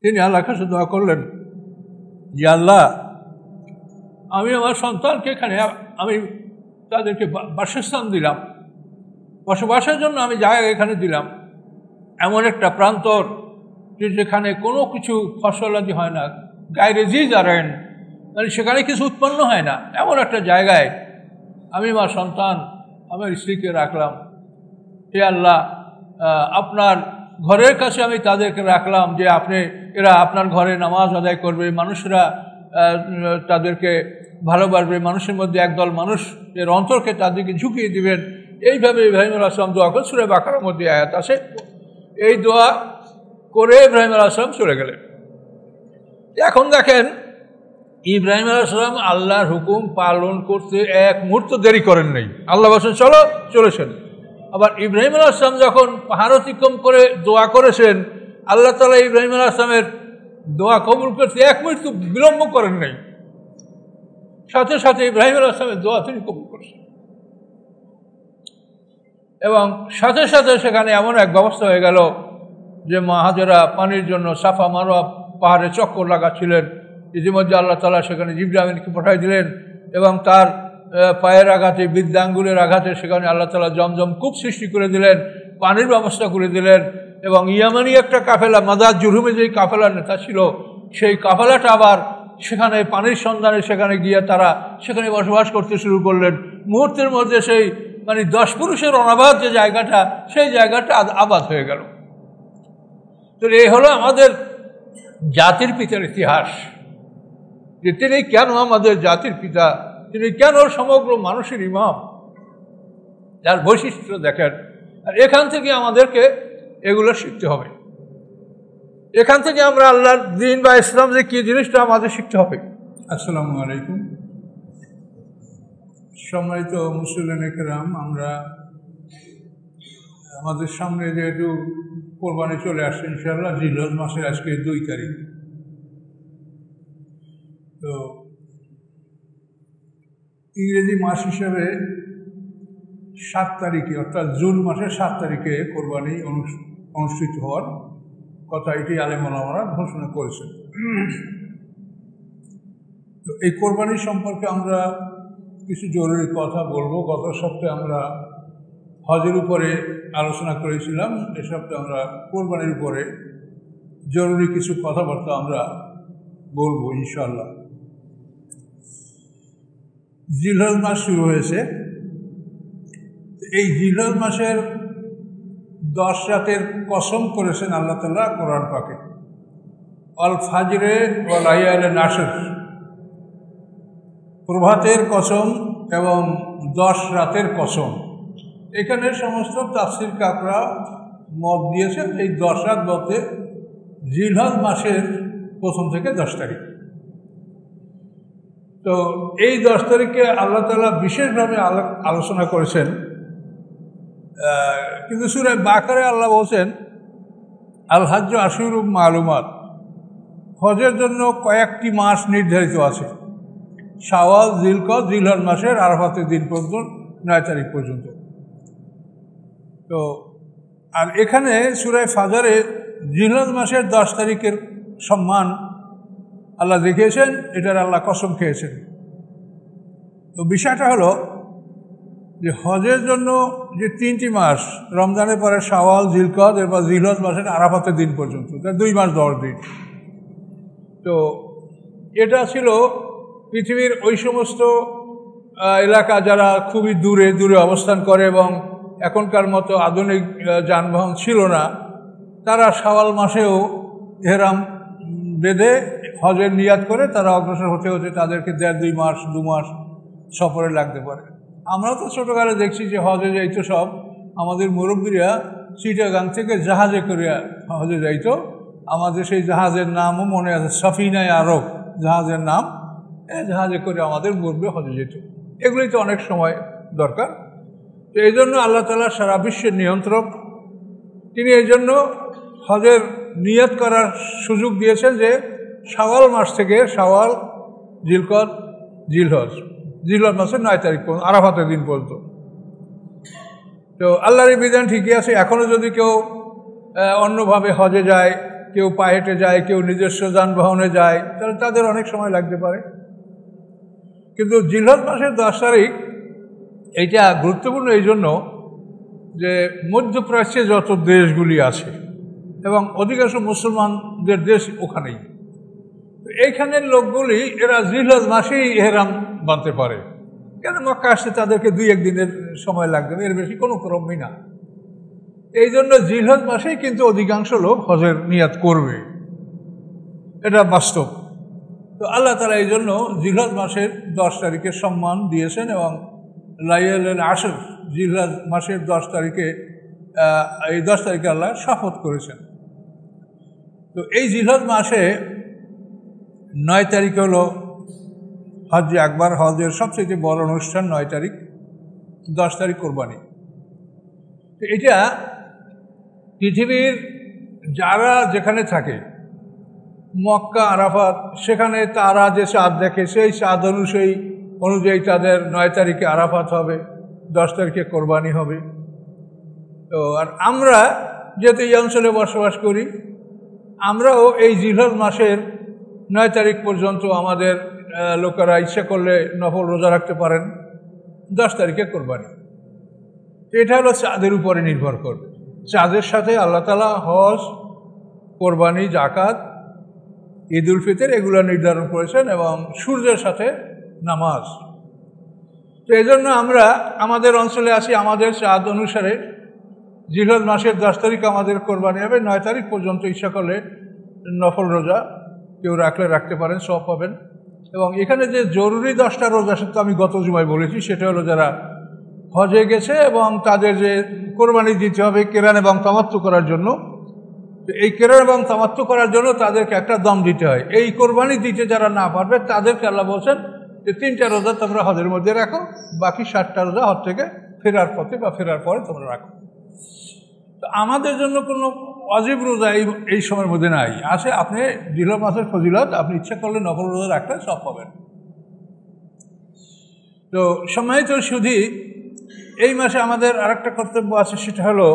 তিনি আল্লাহর কাছে দোয়া করলেন যে আল্লাহ, আমি আমার সন্তানকে এখানে আমি তাদেরকে বাসস্থান দিলাম, বসবাসের জন্য আমি জায়গা এখানে দিলাম, এমন একটা প্রান্তর যেখানে কোনো কিছু ফসলাদি হয় না, গায়ে জি জারেন, মানে সেখানে কিছু উৎপন্ন হয় না, এমন একটা জায়গায় আমি আমার সন্তান আমার স্ত্রীকে রাখলাম। হে আল্লাহ, আপনার ঘরের কাছে আমি তাদেরকে রাখলাম যে এরা আপনার ঘরে নামাজ আদায় করবে, মানুষরা তাদেরকে ভালোবাসবে, মানুষের মধ্যে একদল মানুষ এর অন্তরকে তাদেরকে ঝুঁকিয়ে দিবেন। এইভাবে ইব্রাহিম আলাইহিস সালাম দোয়া করে, সূরা বাকারার মধ্যে আয়াত আছে। এই দোয়া করে ইব্রাহিম আলাইহিস সালাম চলে গেলেন। এখন দেখেন, ইব্রাহিম আলাইহিস সালাম আল্লাহর হুকুম পালন করতে এক মুহূর্ত দেরি করেন নাই। আল্লাহ বলেছেন চলো, চলেছেন। আবার ইব্রাহিম আলাইহিস সালাম যখন পাহাড় অতিক্রম করে দোয়া করেছেন, আল্লাহ তাআলা ইব্রাহিম আলাইহিস সালামের দোয়া কবুল করতে এক মুহূর্ত বিলম্ব করেন নাই, সাথে সাথে ইব্রাহিম আলাইহিস সালামের দোয়া তিনি কবুল করেছেন। এবং সাথে সাথে সেখানে এমন এক ব্যবস্থা হয়ে গেল যে মা হাজেরা পানির জন্য সাফা মারোয়া পাহাড়ে চক্কর লাগাচ্ছিলেন। ইতিমধ্যে আল্লাহ তাআলা সেখানে জিবরাইলকে পাঠিয়ে দিলেন এবং তার পায়ের আঘাতে, বৃদ্ধাঙ্গুলের আঘাতে সেখানে আল্লাহ তাআলা জমজম কূপ সৃষ্টি করে দিলেন, পানির ব্যবস্থা করে দিলেন। এবং ইয়ামানি একটা কাফেলা, মাদার জুরহুমে যেই কাফেলার নেতা ছিল, সেই কাফেলাটা আবার সেখানে পানির সন্ধানে সেখানে গিয়ে তারা সেখানে বসবাস করতে শুরু করলেন। মুহূর্তের মধ্যে সেই 10 পুরুষের অনাবাদ যে জায়গাটা, সেই জায়গাটা আবাদ হয়ে গেল। তো এই হলো আমাদের জাতির পিতার ইতিহাস, যে তিনি কেন আমাদের জাতির পিতা, তিনি কেন সমগ্র মানুষের ইমাম, যার বৈশিষ্ট্য দেখেন। আর এখান থেকে আমাদেরকে এগুলো শিখতে হবে। এখান থেকে আমরা আল্লাহর দ্বীন বা ইসলাম যে কী জিনিসটা আমাদের শিখতে হবে। আসসালামু আলাইকুম। সম্মানিত মুসলিম কেরাম, আমরা আমাদের সামনে যেহেতু কোরবানি চলে আসছে ইনশাআল্লাহ, জিলহজ মাসের আজকে 2 তারিখ। তো ইংরেজি মাস হিসাবে 7 তারিখে, অর্থাৎ জুন মাসের 7 তারিখে কোরবানি অনুষ্ঠিত হওয়ার কথা এটি আলেম ওলামারা ঘোষণা করেছেন। তো এই কোরবানি সম্পর্কে আমরা কিছু জরুরি কথা বলবো। গত সপ্তাহে আমরা হজের উপরে আলোচনা করেছিলাম, এ সপ্তাহে আমরা কোরবানির উপরে জরুরি কিছু কথাবার্তা আমরা বলবো ইনশাআল্লাহ। জিলহজ মাস শুরু হয়েছে। এই জিলহজ মাসের 10 রাতের কসম করেছেন আল্লাহ তাআলা কোরআন পাকে। আল ফাজরে ওয়া লায়ালিন আশর, প্রভাতের কসম এবং 10 রাতের কসম। এখানে সমস্ত তাফসীর কাররা মত দিয়েছেন এই 10 রাত বলতে জিলহজ মাসের 1 থেকে 10 তারিখ। তো এই 10 তারিখে আল্লাহ তাআলা বিশেষভাবে আলোচনা করেছেন। কিন্তু সূরা বাকারায় আল্লাহ বলছেন আল হাজ্জু আশহুরুম মালুমাত, হজের জন্য কয়েকটি মাস নির্ধারিত আছে, শাওয়াল, জিলকদ, জিলহজ মাসের আরাফাতের দিন পর্যন্ত 9 তারিখ পর্যন্ত। তো আর এখানে সূরা ফাজরে জিলহজ মাসের 10 তারিখের সম্মান আল্লাহ দেখিয়েছেন, এটার আল্লাহ কসম খেয়েছেন। তো বিষয়টা হলো যে হজের জন্য যে 3টি মাস, রমজানের পরে শাওয়াল, জিলকদ, এরপর জিলহজ মাসের আরাফাতের দিন পর্যন্ত, 2 মাস 10 দিন। তো এটা ছিল পৃথিবীর ওই সমস্ত এলাকা যারা খুবই দূরে দূরে অবস্থান করে এবং এখনকার মতো আধুনিক যানবাহন ছিল না, তারা শাওয়াল মাসেও ইহরাম বেঁধে হজের নিয়াত করে তারা অগ্রসর হতে হতে তাদেরকে 1.5-2 মাস 2 মাস সফরে লাগতে পারে। আমরা তো ছোটোকালে দেখছি যে হজে যাইতো সব আমাদের মুরব্বীরা চিটাগাং থেকে জাহাজে করে হজে যাইতো। আমাদের সেই জাহাজের নামও মনে আছে, সফিনায়ে আরব জাহাজের নাম। জাহাজে করে আমাদের মুরব্বী হজে যেত। এগুলি তো অনেক সময় দরকার। তো এই জন্য আল্লাহ তাআলা সারা বিশ্বের নিয়ন্ত্রক, তিনি এই জন্য হজের নিয়ত করার সুযোগ দিয়েছেন যে শাওয়াল মাস থেকে, শাওয়াল, জিলকদ, জিলহজ মাসের 9 তারিখ পর্যন্ত, আরাফাতের দিন পর্যন্ত। তো আল্লাহর এই বিধান ঠিকই আছে। এখনও যদি কেউ অন্যভাবে হজে যায়, কেউ পায়ে হেঁটে যায়, কেউ নিজস্ব যানবাহনে যায়, তাহলে তাদের অনেক সময় লাগতে পারে। কিন্তু জিলহজ মাসের 10 তারিখ এইটা গুরুত্বপূর্ণ এই জন্য যে মধ্যপ্রাচ্যে যত দেশগুলি আছে এবং অধিকাংশ মুসলমানদের দেশ ওখানেই, এইখানের লোকগুলি এরা জিলহজ মাসেই ইহরাম বাঁধতে পারে। কেন মক্কা আসতে তাদেরকে 2-1 দিনের সময় লাগবে, এর বেশি কোনো ক্রমই না। এই জন্য জিলহজ মাসেই কিন্তু অধিকাংশ লোক হজের নিয়াত করবে, এটা বাস্তব। তো আল্লাহ তাআলা এই জন্য জিলহজ মাসের 10 তারিখের সম্মান দিয়েছেন এবং লাইলাতুল আশর জিলহজ মাসের 10 তারিখে এই 10 তারিখে আল্লাহ শপথ করেছেন। তো এই জিলহজ মাসে 9 তারিখ হলো হজ্জে আকবার, হজের সবচেয়ে বড় অনুষ্ঠান 9 তারিখ, 10 তারিখ কোরবানি। তো এটা পৃথিবীর যারা যেখানে থাকে, মক্কা, আরাফাত, সেখানে তারা যে চাঁদ দেখে সেই চাঁদ অনুযায়ী তাদের 9 তারিখে আরাফাত হবে, 10 তারিখে কোরবানি হবে। তো আর আমরা যেহেতু এই অঞ্চলে বসবাস করি, আমরাও এই জিলহজ মাসের 9 তারিখ পর্যন্ত আমাদের লোকেরা ইচ্ছা করলে নফল রোজা রাখতে পারেন, 10 তারিখে কোরবানি। এটা হলো চাঁদের উপরে নির্ভর করবে। চাঁদের সাথে আল্লাহ তাআলা হজ, কোরবানি, জাকাত, ঈদ উল ফিতর এগুলো নির্ধারণ করেছেন এবং সূর্যের সাথে নামাজ। তো এই জন্য আমরা আমাদের অঞ্চলে আছি, আমাদের চাঁদ অনুসারে জিলহজ মাসের 10 তারিখ আমাদের কোরবানি হবে। 9 তারিখ পর্যন্ত ইচ্ছা করলে নফল রোজা কেউ রাখলে রাখতে পারেন, সওয়াব পাবেন। এবং এখানে যে জরুরি 10টা রোজা, সেটা আমি গত জুমায় বলেছি, সেটা হলো যারা হজে গেছে এবং তাদের যে কোরবানি দিতে হবে কেরান এবং তামাত্তু করার জন্য। এই কেরান এবং তামাত্তু করার জন্য তাদেরকে একটা দম দিতে হয়। এই কোরবানি দিতে যারা না পারবে তাদেরকে আল্লাহ বলছেন যে 3টা রোজা তোমরা হজের মধ্যে রাখো, বাকি 7টা রোজা হজ থেকে ফেরার পথে বা ফেরার পরে তোমরা রাখো। তো আমাদের জন্য কোনো ওয়াজিব রোজা এই সময়ের মধ্যে নাই। আছে আপনি জিলহজ মাসের ফজিলত, আপনি ইচ্ছা করলে নফল রোজা রাখলে সব পাবেন। তো সম্মানিত শুধু এই মাসে আমাদের আরেকটা কর্তব্য আছে, সেটা হলো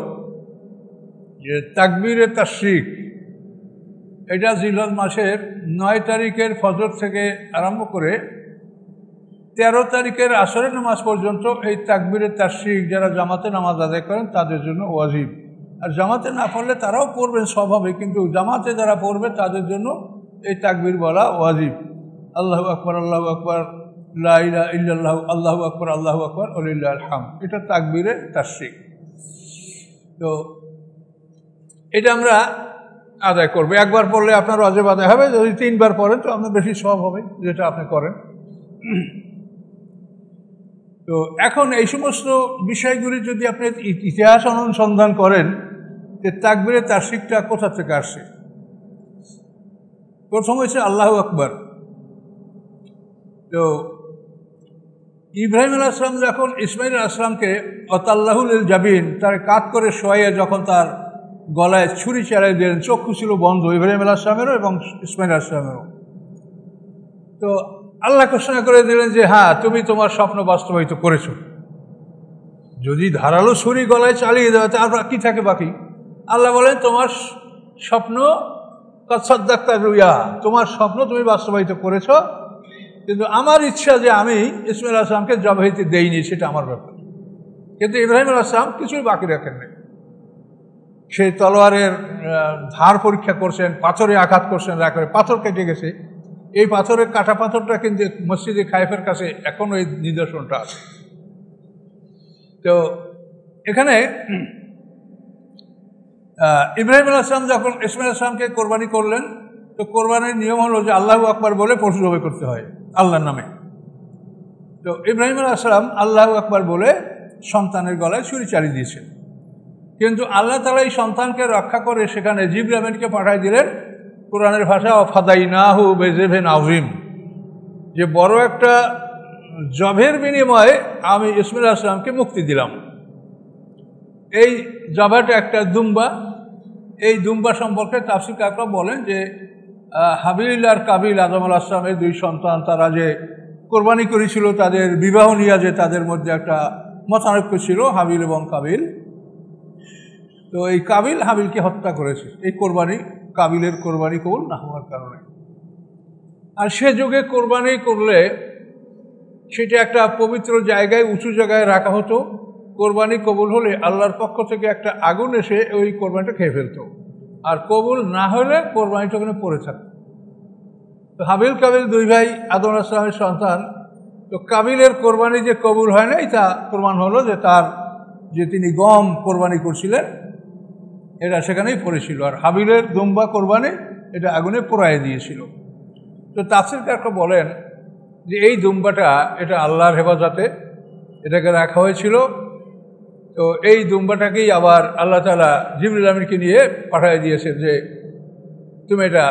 যে তাকবীরে তাশরিক। এটা জিলহজ মাসের 9 তারিখের ফজর থেকে আরম্ভ করে 13 তারিখের আসরের নামাজ পর্যন্ত এই তাকবীরে তাশরিক যারা জামাতে নামাজ আদায় করেন তাদের জন্য ওয়াজিব। আর জামাতে না পড়লে তারাও পড়বেন স্বভাবে, কিন্তু জামাতে যারা পড়বে তাদের জন্য এই তাকবীর বলা ওয়াজিব। আল্লাহু আকবার, আল্লাহু আকবার, লা ইলাহা ইল্লাল্লাহ, আল্লাহু আকবার, আল্লাহু আকবার, ওয়ালিল্লাহিল হামদ। এটা তাকবীরে তাশরিক। তো এটা আমরা আদায় করবো। একবার পড়লে আপনার ওয়াজিব আদায় হবে, যদি 3বার পড়েন তো আপনার বেশি সওয়াব হবে যেটা আপনি করেন। তো এখন এই সমস্ত বিষয়গুলি যদি আপনি ইতিহাস অনুসন্ধান করেন যে তাকবীরে তাশরিকটা কোথা থেকে আসছে, প্রথম হয়েছে আল্লাহু আকবার। তো ইব্রাহিম আলাইহিস সালাম যখন ইসমাইল আলাইহিস সালামকে অতাল্লাহুল জাবিন তার কাত করে শোয়াইয়ে যখন তার গলায় ছুরি চালাই দিলেন, চক্ষু ছিল বন্ধ ইব্রাহিম আলাইহিস সালামেরও এবং ইসমাইল আলাইহিস সালামেরও। তো আল্লাহ ঘোষণা করে দিলেন যে হ্যাঁ, তুমি তোমার স্বপ্ন বাস্তবায়িত করেছো। যদি ধারালো ছুরি গলায় চালিয়ে দেওয়া তারপর কি থাকে বাকি? আল্লাহ বলেন তোমার স্বপ্ন কদ সাদ্দাক্তা রুয়া, তোমার স্বপ্ন তুমি বাস্তবায়িত করেছো, কিন্তু আমার ইচ্ছা যে আমি ইসমাইল আলাইহিস সালামকে জবাইতে দেইনি, সেটা আমার ব্যাপার। কিন্তু ইব্রাহিম আলাইহিস সালাম কিছুই বাকি রাখেন নাই। সেই তলোয়ারের ধার পরীক্ষা করছেন, পাথরে আঘাত করছেন, রাখে পাথর কেটে গেছে। এই পাথরের কাটা পাথরটা কিন্তু মসজিদে খাইফের কাছে এখনো এই নিদর্শনটা আছে। তো এখানে ইব্রাহিম আলাইহিস সালাম যখন ইসমাইল আলাইহিস সালামকে কোরবানি করলেন, তো কোরবানির নিয়ম হলো যে আল্লাহু আকবার বলে পশু জবাই করতে হয় আল্লাহর নামে। তো ইব্রাহিম আলাইহিস সালাম আল্লাহু আকবার বলে সন্তানের গলায় ছুরি চালিয়ে দিয়েছেন। কিন্তু আল্লাহ তাআলা এই সন্তানকে রক্ষা করে সেখানে জিবরিল আমিনকে পাঠিয়ে দিলেন, কোরআনের ভাষা ফাদাইনাহু বিযিবহিন আযীম, যে বড় একটা জবের বিনিময়ে আমি ইসমাইল আলাইহিস সালামকে মুক্তি দিলাম। এই জবাটা একটা দুম্বা। এই দুম্বা সম্পর্কে তাফসীরকাররা বলেন যে হাবিল আর কাবিল আদম আলাইহিস সালামের 2 সন্তান, তারা যে কোরবানি করেছিল তাদের বিবাহ নিয়ে যে তাদের মধ্যে একটা মতানৈক্য ছিল, হাবিল এবং কাবিল। তো এই কাবিল হাবিলকে হত্যা করেছে, এই কোরবানি কাবিলের কোরবানি কবুল না হওয়ার কারণে। আর সে যুগে কোরবানি করলে সেটা একটা পবিত্র জায়গায়, উঁচু জায়গায় রাখা হতো। কোরবানি কবুল হলে আল্লাহর পক্ষ থেকে একটা আগুন এসে ওই কোরবানিটা খেয়ে ফেলতো, আর কবুল না হলে কোরবানিটা ওখানে পড়ে থাকতো। তো হাবিল কাবিল দুই ভাই আদম আলাইহিস সালামের সন্তান। তো কাবিলের কোরবানি যে কবুল হয় নাই, তা প্রমাণ হলো যে তার যে তিনি গম কোরবানি করছিলেন এটা সেখানেই পড়েছিল, আর হাবিলের দুম্বা কোরবানি এটা আগুনে পোড়ায় দিয়েছিল। তো তাফসীরকাররা বলেন যে এই দুম্বাটা এটা আল্লাহর হেফাজতে এটাকে রাখা হয়েছিল। তো এই দুম্বাটাকেই আবার আল্লাহ তাআলা জিবরিল আমিনকে নিয়ে পাঠিয়ে দিয়েছেন যে তুমি এটা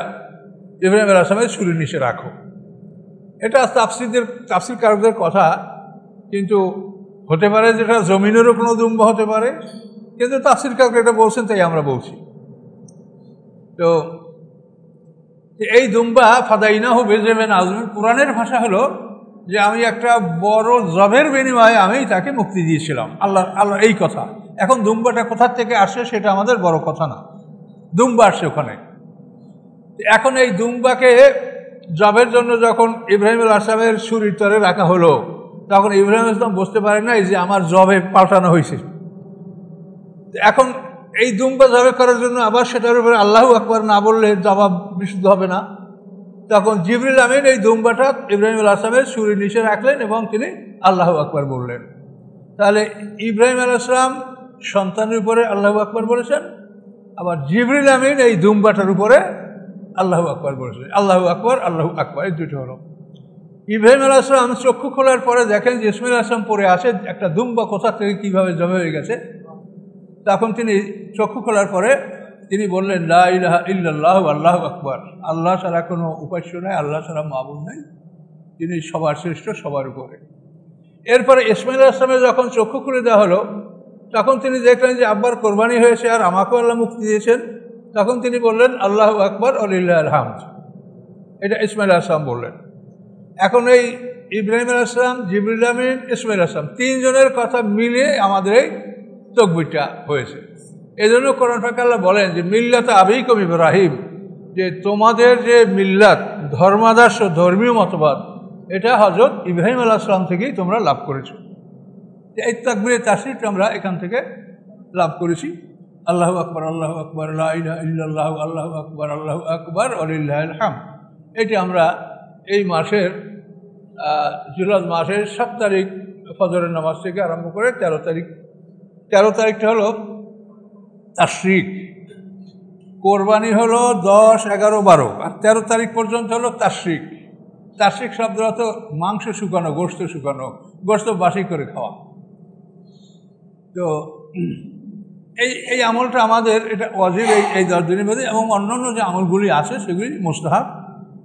ইব্রাহিম আলাইহিস সালামের ছুরির নিচে রাখো। এটা তাফসীরকারদের কথা, কিন্তু হতে পারে যেটা জমিনেরও কোনো দুম্বা হতে পারে, কিন্তু তাফসীরকাররা এটা বলছেন তাই আমরা বলছি। তো এই দুম্বা ফাদাইনাহু বিযিবহিন আযীম, কোরআনের ভাষা হলো যে আমি একটা বড় জবের বিনিময়ে আমি তাকে মুক্তি দিয়েছিলাম। আল্লাহ এই কথা। এখন দুম্বাটা কোথা থেকে আসে সেটা আমাদের বড় কথা না, দুম্বা আসছে ওখানে। এখন এই দুম্বাকে জবের জন্য যখন ইব্রাহিম আলাইহিস সালামের ছুরির তরে রাখা হলো, তখন ইব্রাহিম আলাইহিস সালাম বুঝতে পারেন নাই যে আমার জবে পাল্টানো হয়েছে। এখন এই দুম্বা জবে করার জন্য আবার সেটার উপরে আল্লাহু আকবার না বললে জবাব বিশুদ্ধ হবে না। তখন জিবরিল আমিন এই দুম্বাটা ইব্রাহিম আলাইহিস সালামের ছুরির নিচে রাখলেন এবং তিনি আল্লাহু আকবার বললেন। তাহলে ইব্রাহিম আলাইহিস সালাম সন্তানের উপরে আল্লাহু আকবার বলেছেন, আবার জিবরিল আমিন এই দুম্বাটার উপরে আল্লাহু আকবার বলেছেন। আল্লাহু আকবার এই দুটো হলো। ইব্রাহিম আলাইহিস সালাম চক্ষু খোলার পরে দেখেন যে ইসমাঈল আলাইহিস সালাম পড়ে আছে, একটা দুম্বা কোথা থেকে কীভাবে জমে হয়ে গেছে। তখন তিনি চক্ষু খোলার পরে তিনি বললেন লা ইলাহা ইল্লাল্লাহু আল্লাহু আকবার, আল্লাহ ছাড়া কোনো উপাস্য নাই, আল্লাহ ছাড়া মাবুদ নাই, তিনি সবার শ্রেষ্ঠ, সবার উপরে। এরপরে ইসমাঈল আলাইহিস সালামের যখন চক্ষু খুলে দেওয়া হলো, তখন তিনি দেখলেন যে আব্বার কোরবানি হয়েছে আর আমাকেও আল্লাহ মুক্তি দিয়েছেন। তখন তিনি বললেন আল্লাহু আকবার ওয়ালিল্লাহিল হামদ, এটা ইসমাঈল আলাইহিস সালাম বললেন। এখন এই ইব্রাহিম আলাইহিস সালাম, জিবরিল আমিন, ইসমাঈল আলাইহিস সালাম তিনজনের কথা মিলিয়ে আমাদের এই তাকবীরটা হয়েছে। এই জন্য কোরআন পাকে আল্লাহ বলেন যে মিল্লাত আবিকুম ইব্রাহিম, যে তোমাদের যে মিল্লাত, ধর্মাদর্শ, ধর্মীয় মতবাদ, এটা হযরত ইব্রাহিম আলাইহিস সালাম থেকেই তোমরা লাভ করেছো। এই তাকবীরের তাসরিফ আমরা এখান থেকে লাভ করেছি। আল্লাহু আকবার, লা ইলাহা ইল্লাল্লাহু, আল্লাহু আকবার ওয়ালিল্লাহিল হামদ। এটি আমরা এই মাসের জিলহজ মাসের 7 তারিখ ফজরের নামাজ থেকে আরম্ভ করে 13 তারিখটা হলো তাশরিক, কোরবানি হলো 10, 11, 12, আর 13 তারিখ পর্যন্ত হলো তাশরিক। তাশরিক শব্দ অর্থ মাংস শুকানো, গোশত শুকানো, গোশত বাসি করে খাওয়া। তো এই আমলটা আমাদের এটা ওয়াজিব এই 10 দিনের মধ্যে, এবং অন্যান্য যে আমলগুলি আছে সেগুলি মুস্তাহাব,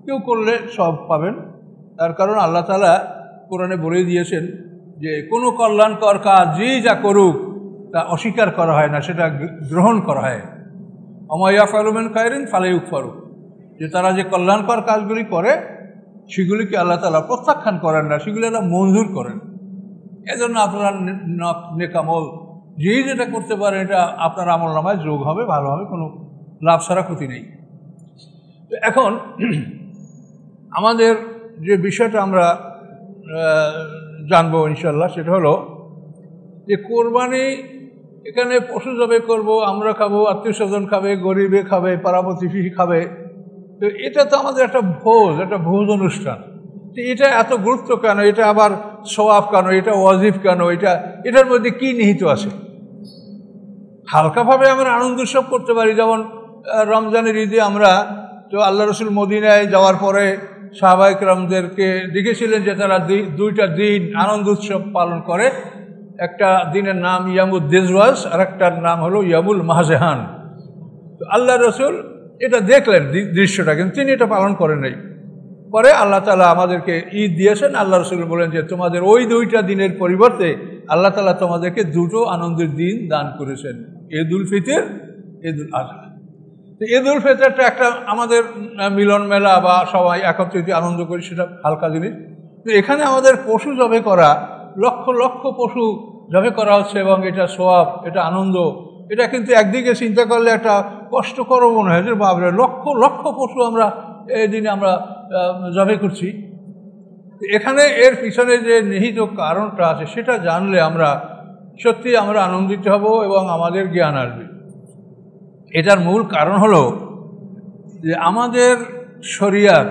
কেউ করলে সব পাবেন। তার কারণ আল্লাহ তাআলা কোরআনে বলে দিয়েছেন যে কোনো কল্যাণকর কাজ যা করুক তা অস্বীকার করা হয় না, সেটা গ্রহণ করা হয়। ওমা ইয়াফআলু মিন খায়রিন ফালা ইউকফারু, যে তারা যে কল্যাণকর কাজগুলি করে সেগুলিকে আল্লাহ তাআলা প্রত্যাখ্যান করেন না, সেগুলি আল্লাহ মঞ্জুর করেন। এজন্য আপনারা নেকামল যেটা করতে পারেন এটা আপনার আমল নামায় যোগ হবে, ভালো হবে, কোনো লাভ ছাড়া ক্ষতি নেই। তো এখন আমাদের যে বিষয়টা আমরা জানবো ইনশাল্লাহ, সেটা হলো যে কোরবানি, এখানে পশু জবাই করব, আমরা খাবো, আত্মীয় স্বজন খাবে, গরিবে খাবে, পাড়া প্রতিবেশী খাবে। তো এটা তো আমাদের একটা ভোজ অনুষ্ঠান। তো এটা এত গুরুত্ব কেন, এটা আবার সওয়াব কেন, এটা ওয়াজিব কেন, এটার মধ্যে কি নিহিত আছে? হালকাভাবে আমরা আনন্দ উৎসব করতে পারি, যেমন রমজানের ঈদে আমরা তো আল্লাহ রসুল মদিনায় যাওয়ার পরে সাহাবায়ে কেরামদেরকে দেখেছিলেন যে তারা দুইটা দিন আনন্দ উৎসব পালন করে। একটা দিনের নাম ইয়ামুদ দেজওয়াজ, আর একটার নাম হলো ইয়ামুল মাহজেহান। তো আল্লাহ রসুল এটা দেখলেন দৃশ্যটা, কিন্তু তিনি এটা পালন করেন নাই। পরে আল্লাহ তাআলা আমাদেরকে ঈদ দিয়েছেন। আল্লাহ রসুল বলেন যে তোমাদের ওই 2টা দিনের পরিবর্তে আল্লাহ তাআলা তোমাদেরকে 2টো আনন্দের দিন দান করেছেন, ঈদুল ফিতর, ঈদুল আজহা। তো ঈদুল ফিতরটা একটা আমাদের মিলন মেলা বা সবাই একত্রিত আনন্দ করি, সেটা হালকা জিনিস। তো এখানে আমাদের পশু জবাই করা, লক্ষ লক্ষ পশু জবাই করা হচ্ছে, এবং এটা সওয়াব, এটা আনন্দ, এটা কিন্তু একদিকে চিন্তা করলে একটা কষ্টকর মনে হয় যে বাবরে লক্ষ লক্ষ পশু আমরা এই দিনে আমরা জবাই করছি। এখানে এর পিছনে যে নিহিত কারণটা আছে সেটা জানলে আমরা সত্যি আমরা আনন্দিত হব এবং আমাদের জ্ঞান আসবে। এটার মূল কারণ হলো যে আমাদের শরিয়াত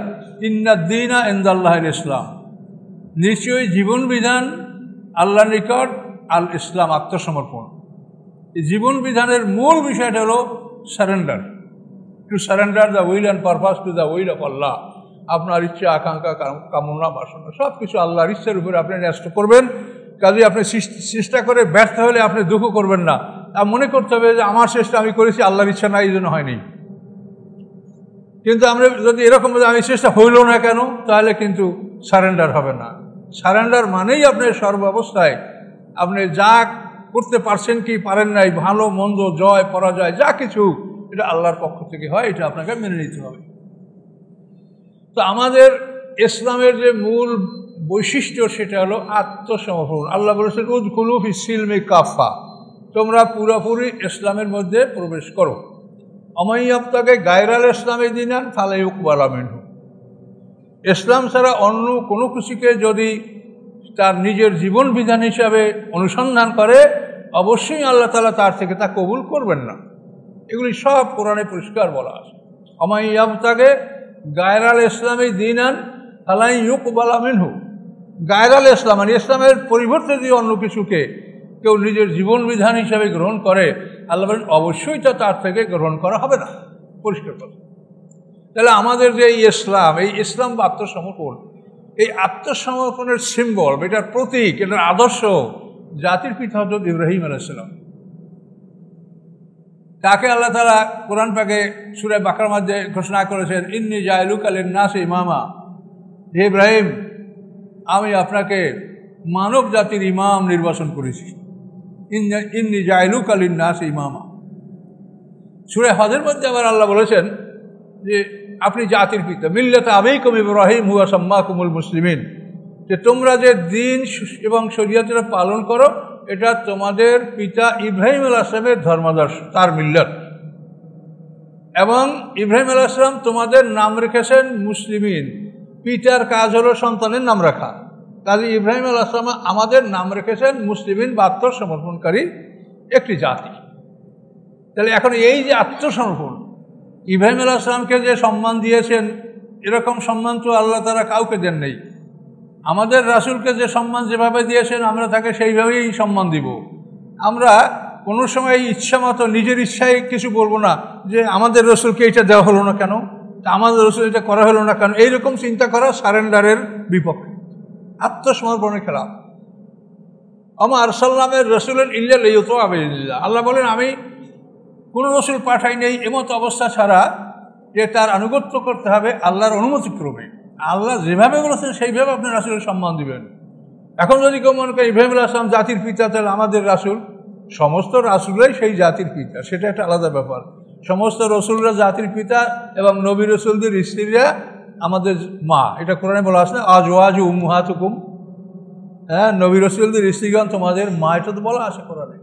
ইন্নাদ্দীনা ইনদাল্লাহিল ইসলাম, নিশ্চয়ই জীবন বিধান আল্লাহর নিকট আল ইসলাম, আত্মসমর্পণ। এই জীবন বিধানের মূল বিষয়টা হলো surrender, to surrender the will and purpose to the will of Allah. আপনার ইচ্ছা আকাঙ্ক্ষা কামনা বাসনা সব কিছু আল্লাহর ইচ্ছার উপরে আপনি ন্যস্ত করবেন। কাজে আপনি চেষ্টা করে ব্যর্থ হলে আপনি দুঃখ করবেন না, তা মনে করতে হবে যে আমার চেষ্টা আমি করেছি, আল্লাহর ইচ্ছা নাই এই জন্য হয়নি। কিন্তু আমরা যদি এরকম আমি চেষ্টা হইল না কেন, তাহলে কিন্তু সারেন্ডার হবে না। সারেন্ডার মানেই আপনি সর্বাবস্থায় আপনি যা করতে পারছেন কি পারেন নাই, ভালো মন্দ জয় পরাজয় যা কিছু এটা আল্লাহর পক্ষ থেকে হয়, এটা আপনাকে মেনে নিতে হবে। তো আমাদের ইসলামের যে মূল বৈশিষ্ট্য সেটা হলো আত্মসমর্পণ। আল্লাহ বলেছেন উদখুলু ফিস সিলমি কাফা, তোমরা পুরোপুরি ইসলামের মধ্যে প্রবেশ করো। অমাইয়াবতাকে গায়রাল ইসলামে দিনান ফালা ইউকবালা মিনহু, ইসলাম ছাড়া অন্য কোনো কিছুকে যদি তার নিজের জীবন বিধান হিসাবে অনুসন্ধান করে অবশ্যই আল্লাহ তাআলা তার থেকে তা কবুল করবেন না। এগুলি সব কোরআনে পরিষ্কার বলা আছে। অমাইয়াবতাকে গায়রাল ইসলামে দিনান ফালা ইউকবালা মিনহু, গায়রাল ইসলাম মানে ইসলামের পরিবর্তে যদি অন্য কিছুকে কেউ নিজের জীবন বিধান হিসাবে গ্রহণ করে আল্লাহ বলেন অবশ্যই তা তার থেকে গ্রহণ করা হবে না। পরিষ্কার কথা। তাহলে আমাদের যে ইসলাম, এই ইসলাম বা আত্মসমর্পণ, এই আত্মসমর্পণের সিম্বল, এটার প্রতীক, এটার আদর্শ জাতির পিতা হযরত ইব্রাহিম আলাইহিস সালাম। তাকে আল্লাহ তাআলা কোরআন পাকে সূরা বাকারার মধ্যে ঘোষণা করেছেন ইন্নী জাইলুকা লিন-নাসি ইমামা, হে ইব্রাহিম আমি আপনাকে মানব জাতির ইমাম নির্বাচন করেছি। ইন্নী জাইলুকা লিন-নাসি ইমামা। সূরা হজের মধ্যে আবার আল্লাহ বলেছেন যে আপনি জাতির পিতা, মিল্লাতা আবিকুম ইব্রাহিম হুয়া সাম্মাকুমুল মুসলিমিন, যে তোমরা যে দিন এবং শরীয়তের পালন করো এটা তোমাদের পিতা ইব্রাহিম আলাইহিস সালামের ধর্মাদর্শ, তার মিল্লাত। এবং ইব্রাহিম আলাইহিস সালাম তোমাদের নাম রেখেছেন মুসলিমিন, পিতার কাজ হলো সন্তানের নাম রাখা। কাজে ইব্রাহিম আলাইহিস সালাম আমাদের নাম রেখেছেন মুসলিমিন বা আত্মসমর্পণকারী একটি জাতি। তাহলে এখন এই যে আত্মসমর্পণ, ইব্রাহিম আলাইহিস সালামকে যে সম্মান দিয়েছেন এরকম সম্মান তো আল্লাহ তাআলা কাউকে দেন নেই। আমাদের রাসূলকে যে সম্মান যেভাবে দিয়েছেন আমরা তাকে সেইভাবেই সম্মান দিব। আমরা কোনো সময় ইচ্ছা মতো নিজের ইচ্ছায় কিছু বলবো না যে আমাদের রাসূলকে এটা দেওয়া হলো না কেন, আমাদের রাসূল এটা করা হলো না কেন, এইরকম চিন্তা করা সারেন্ডারের বিপক্ষে, আত্মসমর্পণের খেলাফ। আমা আরসালনামের রাসূলান ইল্লা লিইউতিআ বিল্লাহ, আল্লাহ বলেন আমি কোনো রাসূল পাঠাই নেই এমত অবস্থা ছাড়া যে তার আনুগত্য করতে হবে আল্লাহর অনুমতি ক্রমে। আল্লাহ যেভাবে বলেছেন সেইভাবে আপনি রাসূলের সম্মান দিবেন। এখন যদি কেউ মনে করে ইব্রাহিম আলাইহিস সালাম জাতির পিতা, তাহলে আমাদের রাসূল, সমস্ত রাসূলরাই সেই জাতির পিতা, সেটা একটা আলাদা ব্যাপার। সমস্ত রসুলরা জাতির পিতা এবং নবী রসুলদের স্ত্রীরা আমাদের মা, এটা কোরআনে বলা আছে না আজওয়াজু উম্মাহাতুকুম, হ্যাঁ নবী রসুলদের স্ত্রীগণ তোমাদের মা, এটা তো বলা আছে কোরআনে।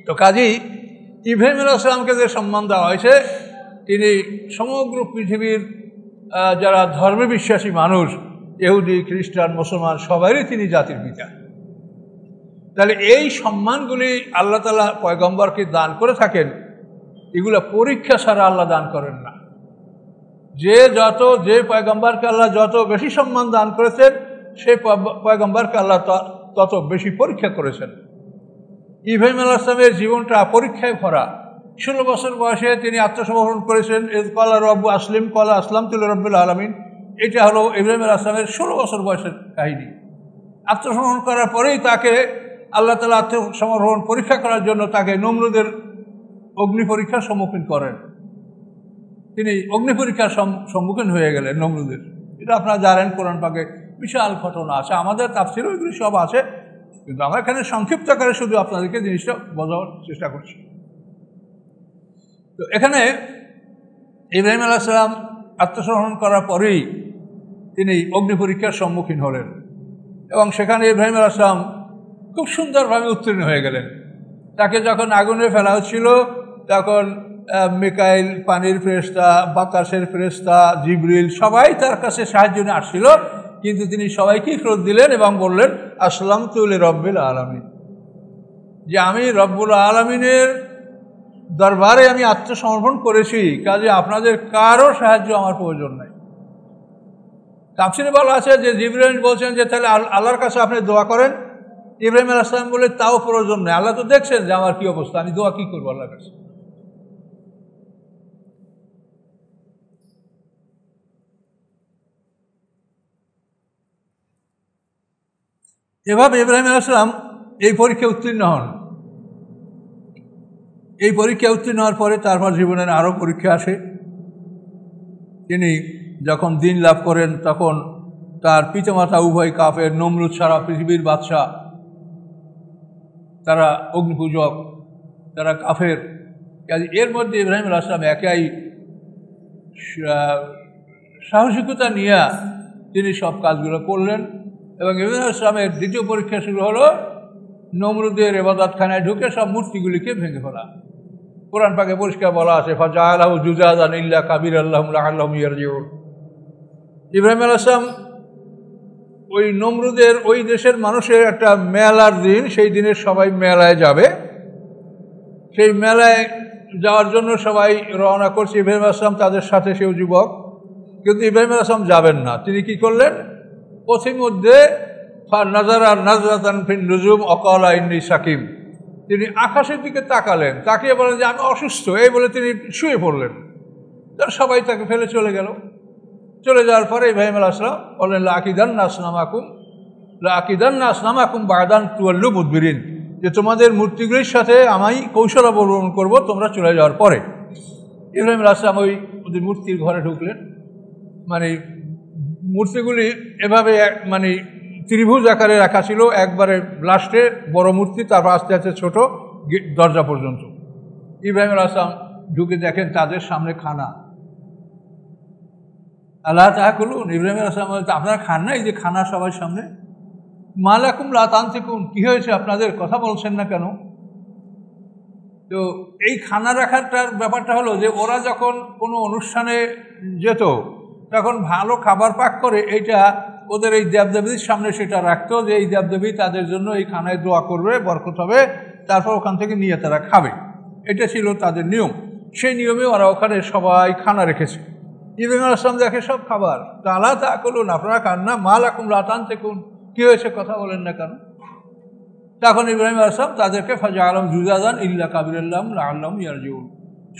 তো কাজেই ইব্রাহিম আলাইহিস সালামকে যে সম্মান দেওয়া হয়েছে, তিনি সমগ্র পৃথিবীর যারা ধর্মে বিশ্বাসী মানুষ, ইহুদি খ্রিস্টান মুসলমান সবারই তিনি জাতির পিতা। তাহলে এই সম্মানগুলি আল্লাহ তাআলা পয়গম্বরকে দান করে থাকেন, এগুলো পরীক্ষা ছাড়া আল্লাহ দান করেন না। যে পয়গম্বরকে আল্লাহ যত বেশি সম্মান দান করেছেন সেই পয়গম্বরকে আল্লাহ তত বেশি পরীক্ষা করেছেন। ইব্রাহিম আলাইহিস সালামের জীবনটা পরীক্ষায় ভরা। 16 বছর বয়সে তিনি আত্মসমর্পণ করেছেন। ইয ক্বালা রাব্বু আসলিম ক্বালা আসলামতু লিরাব্বিল আলামিন, এটা হলো ইব্রাহিম আলাইহিস সালামের 16 বছর বয়সের কাহিনী। আত্মসমর্পণ করার পরেই তাকে আল্লাহ তাআলা আত্মসমর্পণ পরীক্ষা করার জন্য তাকে নমরুদের অগ্নি পরীক্ষার সম্মুখীন করেন। তিনি অগ্নি পরীক্ষার সম্মুখীন হয়ে গেলেন নমরুদের। এটা আপনারা জানেন, কোরআন পাকে বিশাল ঘটনা আছে, আমাদের তাফসীরেও এগুলি সব আছে, কিন্তু আমরা এখানে সংক্ষিপ্ত আকারে শুধু আপনাদেরকে জিনিসটা বোঝানোর চেষ্টা করছি। তো এখানে ইব্রাহিম আলাইহিস সালাম আত্মসমর্পণ করার পরেই তিনি অগ্নি পরীক্ষার সম্মুখীন হলেন এবং সেখানে ইব্রাহিম আলাইহিস সালাম খুব সুন্দরভাবে উত্তীর্ণ হয়ে গেলেন। তাকে যখন আগুনে ফেলা হচ্ছিল তখন মিকাইল পানির ফেরেশতা, বাতাসের ফেরেশতা, জিবরিল সবাই তার কাছে সাহায্য নিয়ে আসছিল, কিন্তু তিনি সবাইকেই ফেরত দিলেন এবং বললেন আসলামতু লিরাব্বিল আলামিন, যে আমি রব্বুল আলামিনের দরবারে আমি আত্মসমর্পণ করেছি, কাজে আপনাদের কারো সাহায্য আমার প্রয়োজন নাই। তাফসীরে বলা আছে যে জিবরিল বলছেন যে তাহলে আল্লাহর কাছে আপনি দোয়া করেন। ইব্রাহিম আলাইহিস সালাম বলে তাও প্রয়োজন নেই, আল্লাহ তো দেখছেন যে আমার কি অবস্থা, আমি দোয়া কি করবো আল্লাহর কাছে। এভাবে ইব্রাহিম আলাইহিস সালাম এই পরীক্ষা উত্তীর্ণ হন। এই পরীক্ষা উত্তীর্ণ হওয়ার পরে তারপর জীবনের আরও পরীক্ষা আসে। তিনি যখন দিন লাভ করেন তখন তার পিতামাতা উভয় কাফের, নমরুদ সারা পৃথিবীর বাদশাহ, তারা অগ্নিপূজক, তারা কাফের। কাজে এর মধ্যে ইব্রাহিম আলাইহিস সালাম একাই সাহসিকতা নিয়ে তিনি সব কাজগুলো করলেন। এবং ইব্রাহিম আলাইহিস সালামের দ্বিতীয় পরীক্ষা শুরু হলো নমরুদের ইবাদতখানায় ঢুকে সব মূর্তিগুলিকে ভেঙে ফেলা। কোরআন পাকে পরিষ্কার বলা আছে ফাজাআলাহু জুজাযান ইল্লা কাবীরাল্লাহুম লাআল্লাহুম ইয়ারজিউন। ইব্রাহিম আলাইহিস সালাম ওই নমরুদের ওই দেশের মানুষের একটা মেলার দিন, সেই দিনে সবাই মেলায় যাবে, সেই মেলায় যাওয়ার জন্য সবাই রওনা করছে। ইব্রাহিম আলাইহিস সালাম তাদের সাথে, সেও যুবক, কিন্তু ইব্রাহিম আলাইহিস সালাম যাবেন না। তিনি কি করলেন, পথিমধ্যে নাজারা নাজরাতান ফিন নুজুম অকালা ইন্নী সাকিম, তিনি আকাশের দিকে তাকালেন, তাকিয়ে বলেন যে আমি অসুস্থ, এই বলে তিনি শুয়ে পড়লেন। তার সবাই তাকে ফেলে চলে গেল। চলে যাওয়ার পরে ইব্রাহিম আলাইহিস সালাম বললেন লাআকিদান্না আসনামাকুম বা'দান তুওয়াল্লু মুদবিরিন, যে তোমাদের মূর্তিগুলির সাথে আমি কৌশল অবলম্বন করবো তোমরা চলে যাওয়ার পরে। ইব্রাহিম আলাইহিস সালাম ওদের মূর্তির ঘরে ঢুকলেন। মানে মূর্তিগুলি এভাবে মানে ত্রিভুজ আকারে রাখা ছিল, একবারে লাস্টে বড় মূর্তি, তারপর আস্তে আস্তে ছোট দরজা পর্যন্ত। ইব্রাহিম আলাইহিস সালাম ঢুকে দেখেন তাদের সামনে খানা। আল্লাহ তাআকুলুন, ইব্রাহিম আলাইহিস সালাম বলতে আপনারা খান না, এই যে খানা সবার সামনে। মা লাকুম লা তানতিকুন, কি হয়েছে আপনাদের, কথা বলছেন না কেন? তো এই খানা রাখাটার ব্যাপারটা হলো যে ওরা যখন কোনো অনুষ্ঠানে যেত তখন ভালো খাবার পাক করে এইটা ওদের এই দেবদেবীর সামনে সেটা রাখতো, যে এই দেবদেবী তাদের জন্য এই খানায় দোয়া করবে, বরকত হবে, তারপর ওখান থেকে নিয়ে তারা খাবে। এটা ছিল তাদের নিয়ম। সেই নিয়মে ওরা ওখানে সবাই খানা রেখেছে। ইব্রাহিম আলাইহিস সালাম দেখে সব খাবার, তো আল্লাহ তাআকুলুন, আপনারা খান না, মা লাকুম লা তানতিকুন, কি হয়েছে কথা বলেন না কেন? তখন ইব্রাহিম আলাইহিস সালাম তাদেরকে ফাজাআলাহুম জুজাযান ইল্লা কাবীরাল্লাহুম লাআল্লাহুম ইয়ারজিউন,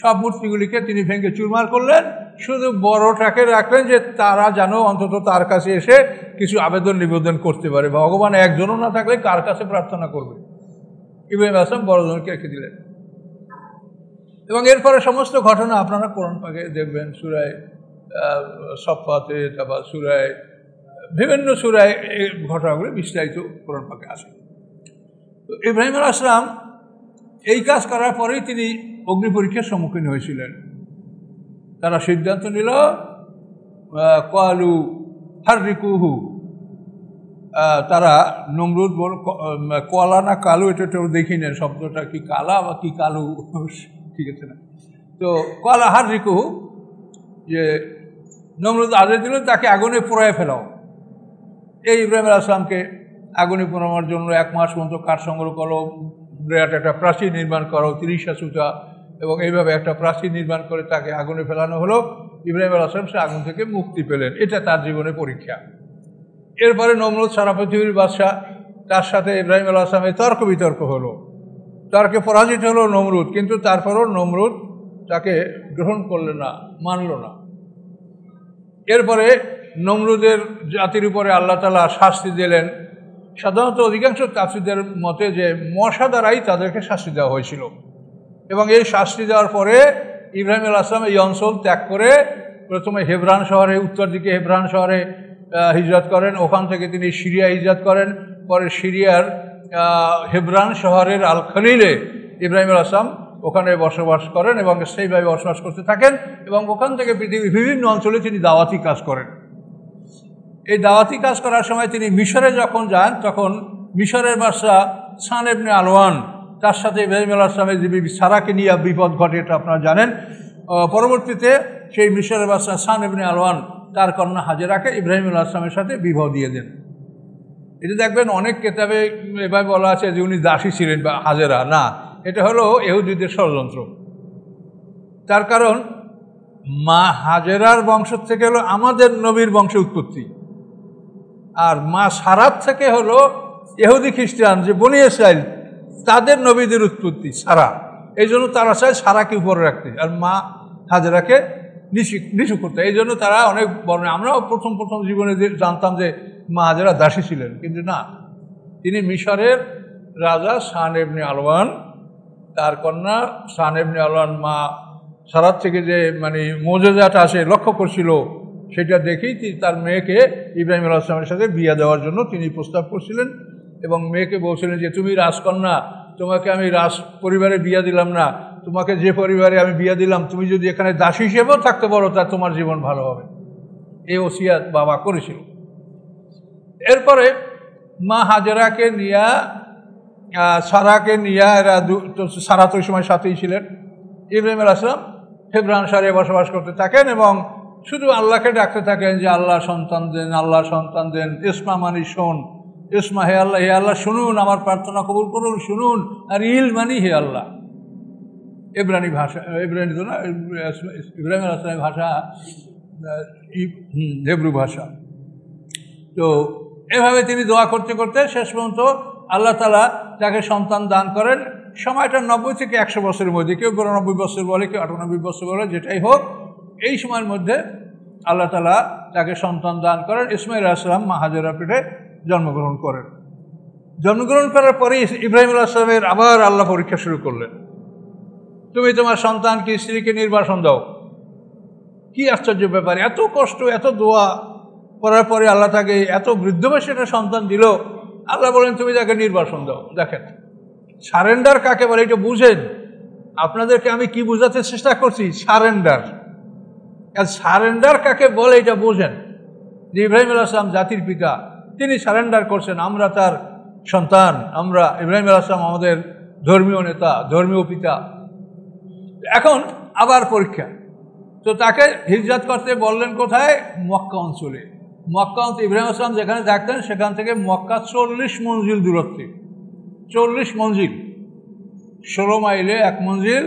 সব মূর্তিগুলিকে তিনি ভেঙে চুরমার করলেন, শুধু বড়টাকে রাখলেন যে তারা যেন অন্তত তার কাছে এসে কিছু আবেদন নিবেদন করতে পারে। ভগবান একজনও না থাকলে কার কাছে প্রার্থনা করবে? ইব্রাহিম আলাইহিস সালাম বড়জনকে রেখে দিলেন। এবং এরপরে সমস্ত ঘটনা আপনারা কোরআন পাকে দেখবেন, সূরা সফফাতে, তারপর সূরা বিভিন্ন সূরায় এই ঘটনাগুলো বিস্তারিত কোরআন পাকে আসে। তো ইব্রাহিম আলাইহিস সালাম এই কাজ করার পরেই তিনি অগ্নি পরীক্ষার সম্মুখীন হয়েছিলেন। তারা সিদ্ধান্ত নিল কালু হাররিকুহু, তারা নমরুদ কলা না কালু, এটা তো দেখি না শব্দটা কি কালা বা কি কালু, ঠিক আছে না। তো কলা হাররিকুহু, যে নমরুদ আদেশ দিল তাকে আগুনে পোড়ায় ফেলাও। এই ইব্রাহিম আলাইহিস সালামকে আগুনে পোড়ানোর জন্য 1 মাস পর্যন্ত কাঠ সংগ্রহ করো, বিরাট একটা প্রাচীর নির্মাণ করো, 30 সুতা, এবং এইভাবে একটা প্রাচীর নির্মাণ করে তাকে আগুনে ফেলানো হলো। ইব্রাহিম আলাইহিস সালাম সে আগুন থেকে মুক্তি পেলেন। এটা তার জীবনের পরীক্ষা। এরপরে নমরুদ সারা পৃথিবীর বাদশাহ, তার সাথে ইব্রাহিম আলাইহিস সালামের তর্ক বিতর্ক হলো, তর্কে পরাজিত হলো নমরুদ, কিন্তু তারপরও নমরুদ তাকে গ্রহণ করলেন না, মানল না। এরপরে নমরুদের জাতির উপরে আল্লাহ তাআলা শাস্তি দিলেন। সাধারণত অধিকাংশ তাফসীরদের মতে যে মশা দ্বারাই তাদেরকে শাস্তি দেওয়া হয়েছিল, এবং এই শাস্তি দেওয়ার পরে ইব্রাহিম আলাইহিস সালাম এই অঞ্চল ত্যাগ করে প্রথমে হেবরান শহরে, উত্তর দিকে হেবরান শহরে হিজরত করেন, ওখান থেকে তিনি সিরিয়া হিজরত করেন। পরে সিরিয়ার হেবরান শহরের আল খলিলে ইব্রাহিম আলাইহিস সালাম ওখানে বসবাস করেন এবং সেইভাবে বসবাস করতে থাকেন, এবং ওখান থেকে পৃথিবীর বিভিন্ন অঞ্চলে তিনি দাওয়াতি কাজ করেন। এই দাওয়াতি কাজ করার সময় তিনি মিশরে যখন যান, তখন মিশরের বাদশা সান ইবনে আলওয়ান তার সাথে ইব্রাহিম আলাইহিস সালামের যে বিবি সারাকে নিয়ে বিপদ ঘটে, এটা আপনারা জানেন। পরবর্তীতে সেই মিশরের বাদশা সান ইবনে আলওয়ান তার কন্যা হাজেরাকে ইব্রাহিম আলাইহিস সালামের সাথে বিবাহ দিয়ে দেন। এটা দেখবেন অনেক কেতাবে এভাবে বলা আছে যে উনি দাসী ছিলেন বা হাজেরা, না, এটা হলো ইহুদিদের ষড়যন্ত্র। তার কারণ মা হাজেরার বংশ থেকে হলো আমাদের নবীর বংশ উৎপত্তি, আর মা সারার থেকে হলো ইহুদি খ্রিস্টান যে বনি ইসরাইল তাদের নবীদের উৎপত্তি সারা। এই জন্য তারা চায় সারাকে উপরে রাখতে আর মা হাজেরাকে নিচু করতে। এই জন্য তারা অনেক বর্ণনা, আমরাও প্রথম জীবনে জানতাম যে মা হাজেরা দাসী ছিলেন, কিন্তু না, তিনি মিশরের রাজা সান ইবনে আলওয়ান, তার কন্যা সান ইবনে আলওয়ান মা সারার থেকে যে মানে মুজিজাটা আসে লক্ষ্য করছিল, সেটা দেখেই তার মেয়েকে ইব্রাহিম আলাইহিস সালামের সাথে বিয়ে দেওয়ার জন্য তিনি প্রস্তাব করছিলেন এবং মেয়েকে বলছিলেন যে তুমি রাজকন্যা, তোমাকে আমি রাজ পরিবারে বিয়ে দিলাম না, তোমাকে যে পরিবারে আমি বিয়ে দিলাম তুমি যদি এখানে দাসী হিসেবেও থাকতে পারো তা তোমার জীবন ভালো হবে, এই ওসিয়াত বাবা করেছিল। এরপরে মা হাজেরাকে নিয়ে সারাকে নিয়ে এরা সারা তো ওই সময় সাথেই ছিলেন। ইব্রাহিম আলাইহিস সালাম হেব্রন শহরে বসবাস করতে থাকেন এবং শুধু আল্লাহকে ডাকতে থাকেন যে আল্লাহ সন্তান দেন, আল্লাহ সন্তান দেন, ইসমা মানি শোন, ইসমা হে আল্লাহ শুনুন, আমার প্রার্থনা কবুল করুন, শুনুন, আর ইল মানি হে আল্লাহ। ইব্রানি ভাষা, ইব্রানি তো না, ইব্রাহিম আলাইহিস সালামের ভাষা হেব্রু ভাষা। তো এভাবে তিনি দোয়া করতে করতে শেষ পর্যন্ত আল্লাহ তাআলা তাকে সন্তান দান করেন। সময়টা 90 থেকে 100 বছরের মধ্যে, কেউ 92 বছর বলে, কেউ 98 বছর বলে, যেটাই হোক এই সময়ের মধ্যে আল্লাহ তাআলা তাকে সন্তান দান করেন। ইসমাঈল আলাইহিস সালাম মা হাজেরা পেটে জন্মগ্রহণ করেন। জন্মগ্রহণ করার পরে ইব্রাহিম আলাইহিস সালামের আবার আল্লাহ পরীক্ষা শুরু করলেন, তুমি তোমার সন্তানকে স্ত্রীকে নির্বাসন দাও। কি আশ্চর্য ব্যাপার, এত কষ্ট এত দোয়া করার পরে আল্লাহ তাকে এত বৃদ্ধ বয়সে একটা সন্তান দিল। আল্লাহ বলেন তুমি তাকে নির্বাসন দাও। দেখেন সারেন্ডার কাকে বলে এটা বুঝেন, আপনাদেরকে আমি কি বোঝাতে চেষ্টা করছি, সারেন্ডার। সারেন্ডার কাকে বলে এটা বোঝেন যে ইব্রাহিম আলাইহিস সালাম জাতির পিতা, তিনি সারেন্ডার করছেন, আমরা তার সন্তান, আমরা ইব্রাহিম আলাইহিস সালাম আমাদের ধর্মীয় নেতা, ধর্মীয় পিতা। এখন আবার পরীক্ষা, তো তাকে হিজরত করতে বললেন কোথায়, মক্কা অঞ্চলে। মক্কা অঞ্চল ইব্রাহিম আলাইহিস সালাম যেখানে থাকতেন সেখান থেকে মক্কা 40 মঞ্জিল দূরত্বে, 40 মঞ্জিল, 16 মাইলে 1 মঞ্জিল,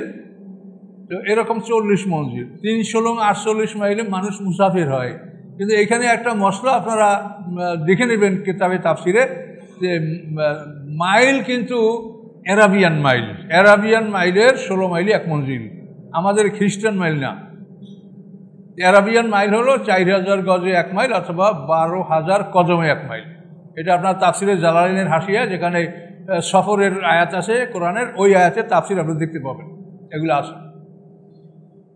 তো এরকম 40 মঞ্জিল, 3-16-48 মাইলে মানুষ মুসাফির হয়। কিন্তু এখানে একটা মশলা আপনারা দেখে নেবেন কিতাবে তাফসিরে, যে মাইল কিন্তু অ্যারাবিয়ান মাইল, অ্যারাবিয়ান মাইলের 16 মাইলে 1 মঞ্জিল, আমাদের খ্রিস্টান মাইল না। অ্যারাবিয়ান মাইল হলো 4000 গজে 1 মাইল অথবা 12,000 কদমে 1 মাইল। এটা আপনার তাফসিরে জালালাইনের হাসিয়া যেখানে সফরের আয়াত আছে কোরআনের, ওই আয়াতের তাফসির আপনি দেখতে পাবেন, এগুলো আছে।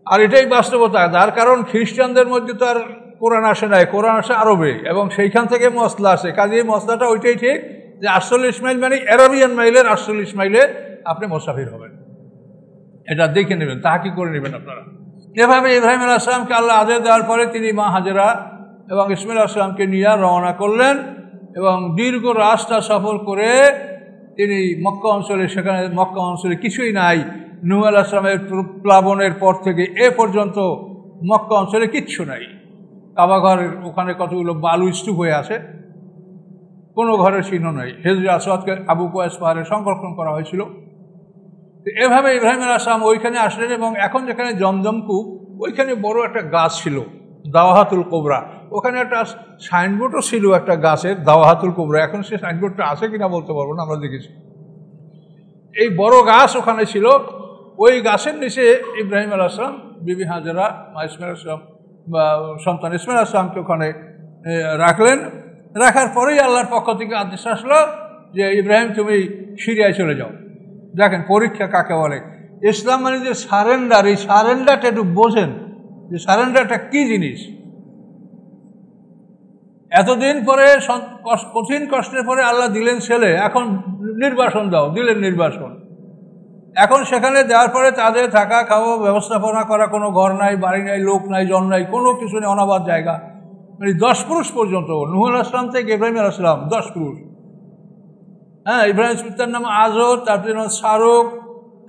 আর এটাই বাস্তবতা, তার কারণ খ্রিস্টানদের মধ্যে তো আর কোরআন আসে নাই, কোরআন আসে আরবে এবং সেইখান থেকে মশলা আসে। কাজে এই মশলাটা ওইটাই ঠিক যে 48 মাইল মানে অ্যারাবিয়ান মাইলের 48 মাইলে আপনি মুসাফির হবেন, এটা দেখে নেবেন, তাহাকি করে নেবেন আপনারা। এভাবে ইব্রাহিম আলাইহিস সালামকে আল্লাহ আদেশ দেওয়ার পরে তিনি মা হাজেরা এবং ইসমাঈল আলাইহিস সালামকে নিয়ে রওনা করলেন এবং দীর্ঘ রাস্তা সফর করে তিনি মক্কা অঞ্চলে, সেখানে মক্কা অঞ্চলে কিছুই নাই। নূহ আলাইহিস সালামের প্লাবনের পর থেকে এ পর্যন্ত মক্কা অঞ্চলে কিচ্ছু নাই। কাবা ঘরের ওখানে কতগুলো বালু স্তূপ হয়ে আছে, কোনো ঘরের চিহ্ন নাই। হিজরে আসওয়াদকে আবু কুবাইস পাহাড়ে সংরক্ষণ করা হয়েছিল। এভাবে ইব্রাহিম আলাইহিস সালাম ওইখানে আসলেন এবং এখন যেখানে জমজম কূপ, ওইখানে বড় একটা গাছ ছিল দাওয়াহাতুল কোবরা, ওখানে একটা সাইনবোর্ডও ছিল একটা গাছের দাওয়াহাতুল কোবরা। এখন সে সাইনবোর্ডটা আছে কিনা বলতে পারবো না, আমরা দেখেছি। এই বড় গাছ ওখানে ছিল, ওই গাছের নিচে ইব্রাহিম আলাইহিস সালাম বিবি হাজেরা ইসমাঈল আলাইহিস সালাম বা সন্তান ইসমাঈল আলাইহিস সালামকে ওখানে রাখলেন। রাখার পরেই আল্লাহর পক্ষ থেকে আদেশ আসলো যে ইব্রাহিম তুমি সিরিয়ায় চলে যাও। দেখেন পরীক্ষা কাকে বলে। ইসলাম মানে যে সারেন্ডার, এই সারেন্ডারটা একটু বোঝেন যে সারেন্ডারটা কী জিনিস। এতদিন পরে কঠিন কষ্টের পরে আল্লাহ দিলেন ছেলে, এখন নির্বাসন দাও, দিলেন নির্বাসন। এখন সেখানে দেওয়ার পরে তাদের থাকা খাওয়া ব্যবস্থাপনা করা, কোনো ঘর নাই, বাড়ি নাই, লোক নাই, জন নাই, কোনো কিছু নেই, অনাবাদ জায়গা। মানে 10 পুরুষ পর্যন্ত, নূহ আলাইহিস সালাম থেকে ইব্রাহিম আলাইহিস সালাম 10 পুরুষ। হ্যাঁ, ইব্রাহিমের পিতার নাম আজর, তার পিতার নাম সারক,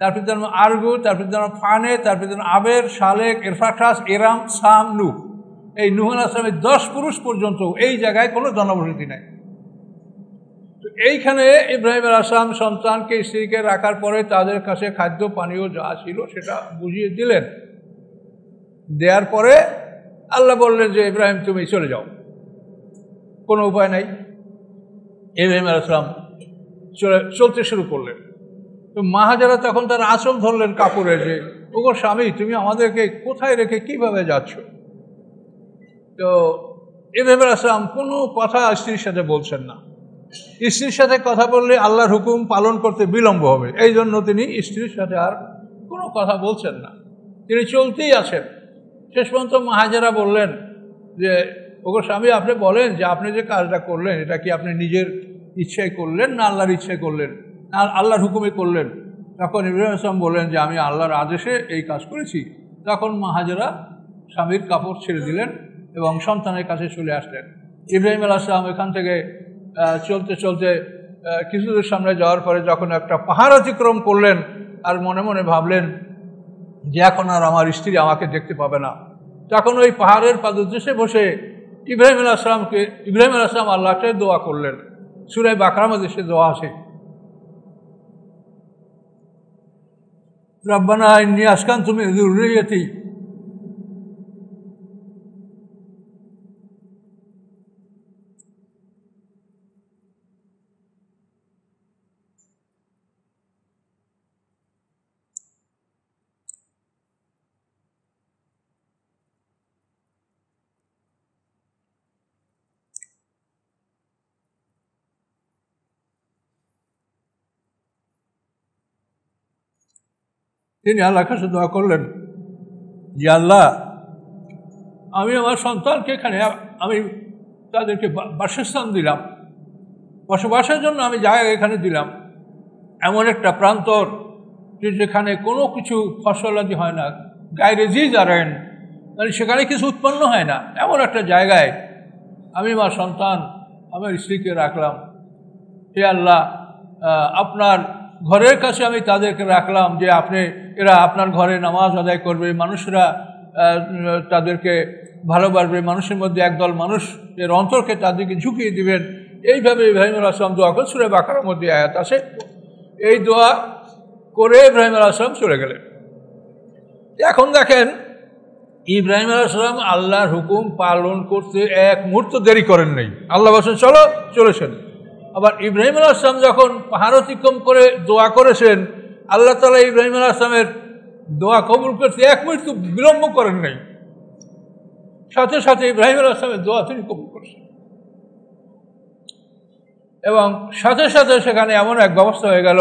তার পিতার নাম আরগু, তার পিতার নাম ফানে, তার পিতার নাম আবের, শালেক, এরফাখাস, এরাম, সাম, নূহ। এই নূহ আলাইহিস সালামের 10 পুরুষ পর্যন্ত এই জায়গায় কোনো জনবসতি নাই। তো এইখানে ইব্রাহিম আলাইহিস সালাম সন্তানকে, স্ত্রীকে রাখার পরে তাদের কাছে খাদ্য পানীয় যা ছিল সেটা বুঝিয়ে দিলেন। দেওয়ার পরে আল্লাহ বললেন যে ইব্রাহিম তুমি চলে যাও, কোনো উপায় নাই। ইব্রাহিম আলাইহিস সালাম চলতে শুরু করলেন। তো মা হাজেরা তখন তার আঁচল ধরলেন কাপড়ে, যে ওগো স্বামী, তুমি আমাদেরকে কোথায় রেখে কিভাবে যাচ্ছ? তো ইব্রাহিম আলাইহিস সালাম কোনো কথা স্ত্রীর সাথে বলছেন না। স্ত্রীর সাথে কথা বললে আল্লাহর হুকুম পালন করতে বিলম্ব হবে, এই জন্য তিনি স্ত্রীর সাথে আর কোনো কথা বলছেন না, তিনি চলতেই আছেন। শেষ পর্যন্ত মা হাজেরা বললেন যে ওগো স্বামী, আপনি বলেন যে আপনি যে কাজটা করলেন এটা কি আপনি নিজের ইচ্ছায় করলেন না আল্লাহর ইচ্ছায় করলেন, না আল্লাহর হুকুমে করলেন? তখন ইব্রাহিম আলাইহিস সালাম বললেন যে আমি আল্লাহর আদেশে এই কাজ করেছি। তখন মা হাজেরা স্বামীর কাপড় ছেড়ে দিলেন এবং সন্তানের কাছে চলে আসলেন। ইব্রাহিম আলাইহিস সালাম এখান থেকে চলতে চলতে কিছু দূর সামনে যাওয়ার পরে যখন একটা পাহাড় অতিক্রম করলেন, আর মনে মনে ভাবলেন যে এখন আর আমার স্ত্রী আমাকে দেখতে পাবে না, তখন ওই পাহাড়ের পাদদেশে বসে ইব্রাহিম আলাইহিস সালাম আল্লাহকে দোয়া করলেন। সূরা বাকারার মধ্যে সে দোয়া আছে, রব্বানা ইন্নী আসকানতু মিন যুররিয়্যাতি। তিনি আল্লাহর কাছে দোয়া করলেন যে আল্লাহ, আমি আমার সন্তানকে এখানে আমি তাদেরকে বাসস্থান দিলাম, বসবাসের জন্য আমি জায়গা এখানে দিলাম, এমন একটা প্রান্তর যেখানে কোনো কিছু ফসলাদি হয় না, গায়রে জি জারেন, মানে সেখানে কিছু উৎপন্ন হয় না, এমন একটা জায়গায় আমি আমার সন্তান আমার স্ত্রীকে রাখলাম। হে আল্লাহ, আপনার ঘরের কাছে আমি তাদেরকে রাখলাম যে এরা আপনার ঘরে নামাজ আদায় করবে, মানুষরা তাদেরকে ভালোবাসবে, মানুষের মধ্যে একদল মানুষের অন্তরকে তাদেরকে ঝুঁকিয়ে দিবেন। এইভাবে ইব্রাহিম আলাইহিস সালাম দোয়া করে, সূরা বাকারার মধ্যে আয়াত আছে। এই দোয়া করে ইব্রাহিম আলাইহিস সালাম চলে গেলেন। এখন দেখেন ইব্রাহিম আলাইহিস সালাম আল্লাহর হুকুম পালন করতে এক মুহূর্ত দেরি করেন নাই। আল্লাহ বলেছেন চলো, চলেছেন। আবার ইব্রাহিম আলাইহিস সালাম যখন পাহাড় অতিক্রম করে দোয়া করেছেন, আল্লাহ তাআলা ইব্রাহিম আলাইহিস সালামের দোয়া কবুল করতে এক মুহূর্ত বিলম্ব করেন নাই, সাথে সাথে ইব্রাহিম আলাইহিস সালামের দোয়া তিনি কবুল করেছেন। এবং সাথে সাথে সেখানে এমন এক ব্যবস্থা হয়ে গেল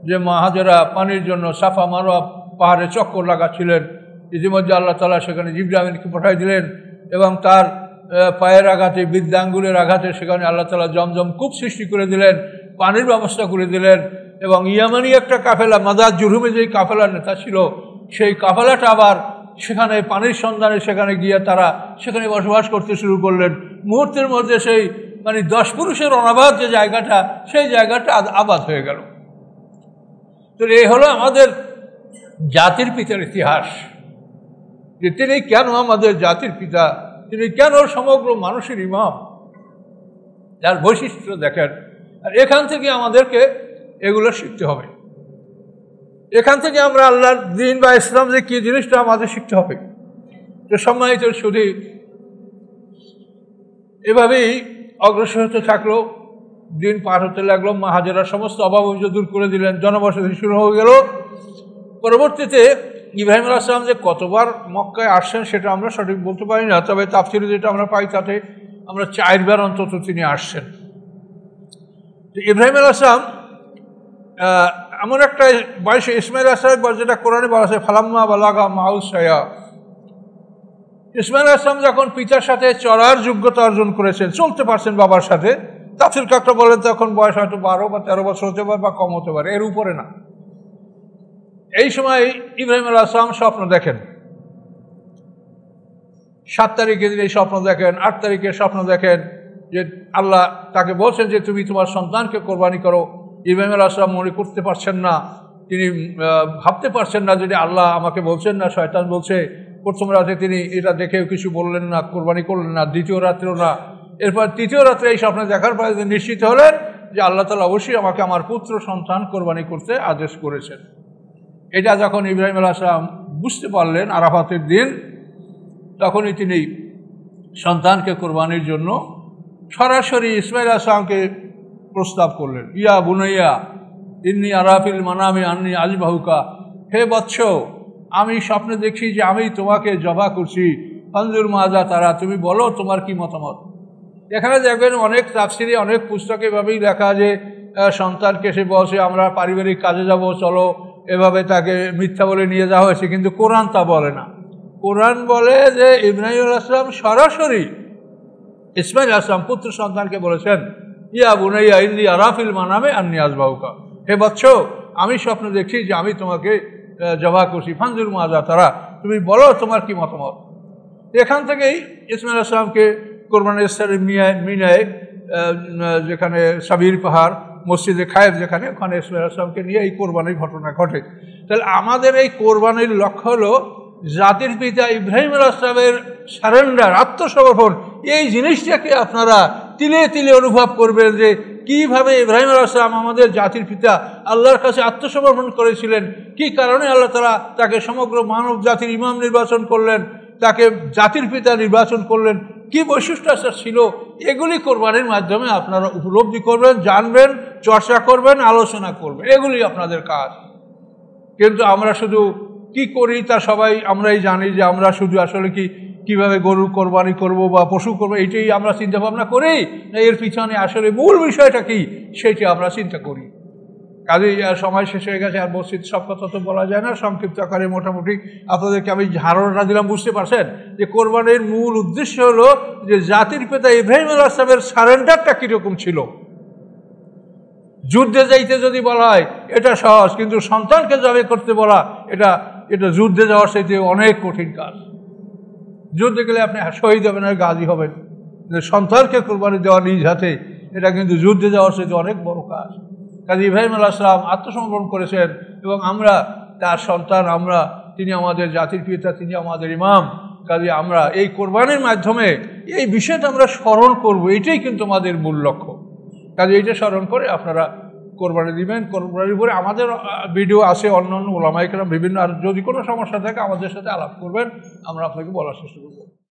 যে মা হাজেরা পানির জন্য সাফা মারওয়া পাহাড়ে চক্কর লাগাচ্ছিলেন। ইতিমধ্যে আল্লাহ তাআলা সেখানে জিবরাইলকে পাঠাই দিলেন এবং তার পায়ের আঘাতে, বৃদ্ধাঙ্গুলের আঘাতে সেখানে আল্লাহ তাআলা জমজম কূপ সৃষ্টি করে দিলেন, পানির ব্যবস্থা করে দিলেন। এবং ইয়ামানি একটা কাফেলা, মাদাদ জুরহুমে যেই কাফেলার নেতা ছিল, সেই কাফেলাটা আবার সেখানে পানির সন্ধানে সেখানে গিয়ে তারা সেখানে বসবাস করতে শুরু করলেন। মুহূর্তের মধ্যে সেই 10 পুরুষের অনাবাদ যে জায়গাটা, সেই জায়গাটা আবাদ হয়ে গেল। তো এই হলো আমাদের জাতির পিতার ইতিহাস, যে তিনি কেন আমাদের জাতির পিতা, তিনি কেন সমগ্র মানুষের ইমাম, যার বৈশিষ্ট্য দেখেন। আর এখান থেকে আমাদেরকে এগুলো শিখতে হবে। এখান থেকে আমরা আল্লাহর দ্বীন বা ইসলাম যে কী জিনিসটা আমাদের শিখতে হবে। তো সম্মানিত শুধু এভাবেই অগ্রসর হতে থাকলো, দিন পার হতে লাগলো। মা হাজেরা সমস্ত অভাব অভিযোগ দূর করে দিলেন, জনবসতি শুরু হয়ে গেল। পরবর্তীতে ইব্রাহিম আলাইহিস সালাম যে কতবার মক্কায় আসছেন সেটা আমরা সঠিক বলতে পারি না, তবে তাফসীরে যেটা আমরা পাই তাতে আমরা 4 বার অন্তত তিনি আসছেন। তো ইব্রাহিম আলাইহিস সালাম এমন একটা বয়সে, ইসমাইল আলাইহিস সালাম যেটা কোরআনে বলা আছে, ফালাম্মা বালাগা মাউস সায়া, ইসমাইল আলাইহিস সালাম যখন পিতার সাথে চলার যোগ্যতা অর্জন করেছেন, চলতে পারছেন বাবার সাথে, তাফসীর কাকরা বলেন তখন বয়স হয়তো 12 বা 13 বছর হতে পারে বা কম হতে পারে, এর উপরে না। এই সময় ইব্রাহিম আলাইহিস সালাম স্বপ্ন দেখেন। 7 তারিখে এই স্বপ্ন দেখেন, 8 তারিখে স্বপ্ন দেখেন, যে আল্লাহ তাকে বলছেন যে তুমি তোমার সন্তানকে কোরবানি করো। ইব্রাহিম আলাইহিস সালাম মনে করতে পারছেন না, তিনি ভাবতে পারছেন না যদি আল্লাহ আমাকে বলছেন না শয়তান বলছে। প্রথম রাতে তিনি এটা দেখেও কিছু বললেন না, কোরবানি করলেন না, দ্বিতীয় রাত্রেও না। এরপর তৃতীয় রাত্রে এই স্বপ্নে দেখার পরে নিশ্চিত হলেন যে আল্লাহ তাআলা অবশ্যই আমাকে আমার পুত্র সন্তান কোরবানি করতে আদেশ করেছেন। এটা যখন ইব্রাহিম আলাইহিস সালাম বুঝতে পারলেন আরাফাতের দিন, তখনই তিনি সন্তানকে কোরবানির জন্য সরাসরি ইসমাইল আলাইহিস সালামকে প্রস্তাব করলেন। ইয়া বুনাইয়া ইন্নী আরাফিল মানামি আন্নী আযবাহুকা, হে বৎস, আমি স্বপ্নে দেখি যে আমি তোমাকে জবাহ করছি, ফানজুর মাজা তারা, তুমি বলো তোমার কি মতামত। এখানে দেখবেন অনেক তাফসিরে অনেক পুস্তকে এভাবেই লেখা যে সন্তানকে সে বলছে আমরা পারিবারিক কাজে যাব, চলো, এভাবে তাকে মিথ্যা বলে নিয়ে যাওয়া হয়েছে, কিন্তু কোরআন তা বলে না। কোরআন বলে যে ইব্রাহিম আলাইহিস সালাম সরাসরি ইসমাইল আলাইহিস সালাম পুত্র সন্তানকে বলেছেন, ইয়া বুনাইয়া ইন্নী আরাফিল মানামে আন্নী আযবাহুকা, হে বৎস, আমি স্বপ্ন দেখছি যে আমি তোমাকে জবাহ করছি, ফানজুর মাজা তারা, তুমি বলো তোমার কি মতামত। এখান থেকেই ইসমাইল আলাইহিস সালামকে কোরবানির স্থানে মিনায়, যেখানে সাবির পাহাড়, মসজিদে খায়ের যেখানে, ওখানে ইসমাইল আলাইহিস সালামকে নিয়ে এই কোরবানির ঘটনা ঘটে। তাহলে আমাদের এই কোরবানির লক্ষ্য হলো জাতির পিতা ইব্রাহিম আলাইহিস সালামের সারেন্ডার, আত্মসমর্পণ। এই জিনিসটাকে আপনারা তিলে তিলে অনুভব করবেন যে কিভাবে ইব্রাহিম আলাইহিস সালাম আমাদের জাতির পিতা আল্লাহর কাছে আত্মসমর্পণ করেছিলেন, কি কারণে আল্লাহ তাআলা তাকে সমগ্র মানব জাতির ইমাম নির্বাচন করলেন, তাকে জাতির পিতা নির্বাচন করলেন, কি বৈশিষ্ট্য ছিল, এগুলি কোরবানির মাধ্যমে আপনারা উপলব্ধি করবেন, জানবেন, চর্চা করবেন, আলোচনা করবেন, এগুলি আপনাদের কাজ। কিন্তু আমরা শুধু কি করি তা সবাই আমরাই জানি, যে আমরা শুধু আসলে কিভাবে গরু কোরবানি করব বা পশু করবো, এইটাই আমরা চিন্তা ভাবনা করি, না এর পিছনে আসলে মূল বিষয়টা কি সেটি আমরা চিন্তা করি। কাজেই সময় শেষ হয়ে গেছে, আর মসজিদ সব কথা তো বলা যায় না, সংক্ষিপ্ত আকারে মোটামুটি আপনাদেরকে আমি ধারণা দিলাম। বুঝতে পারছেন যে কোরবানির মূল উদ্দেশ্য হলো যে জাতির পিতা ইব্রাহিম আলাইহিস সালামের সারেন্ডারটা কীরকম ছিল। যুদ্ধে যাইতে যদি বলা হয় এটা সহজ, কিন্তু সন্তানকে জবাই করতে বলা এটা যুদ্ধে যাওয়ার চাইতে অনেক কঠিন কাজ। যুদ্ধে গেলে আপনি শহীদ হবেন আর গাজী হবেন, সন্তানকে কোরবানি দেওয়া নিজ হাতে, এটা কিন্তু যুদ্ধে যাওয়ার চাইতে অনেক বড় কাজ। কাজে ইব্রাহিম আলাইহিস সালাম আত্মসমর্পণ করেছেন, এবং আমরা তার সন্তান, তিনি আমাদের জাতির পিতা, তিনি আমাদের ইমাম। কাজে আমরা এই কোরবানির মাধ্যমে এই বিষয়টা আমরা স্মরণ করব, এটাই কিন্তু আমাদের মূল লক্ষ্য। কাজে এইটা স্মরণ করে আপনারা কোরবানি দিবেন। কোরবানির উপরে আমাদের ভিডিও আছে, অন্যান্য ওলামায়ে কেরাম বিভিন্ন, আর যদি কোনো সমস্যা থাকে আমাদের সাথে আলাপ করবেন, আমরা আপনাকে বলার চেষ্টা করব।